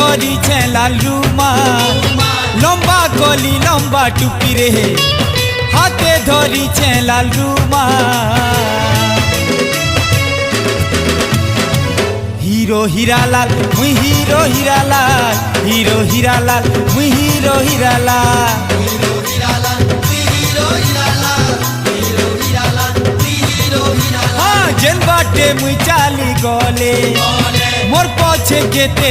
ধরিছে লাল রুমাল লম্বা কলি লম্বা টুপি রে হাতে ধরিছে লাল রুমাল হিরো হীরালাল মুই হিরো হীরালাল হিরো হীরালাল মুই হিরো হীরালাল जेन बाटे मुई चाली गले मोर पछे गेते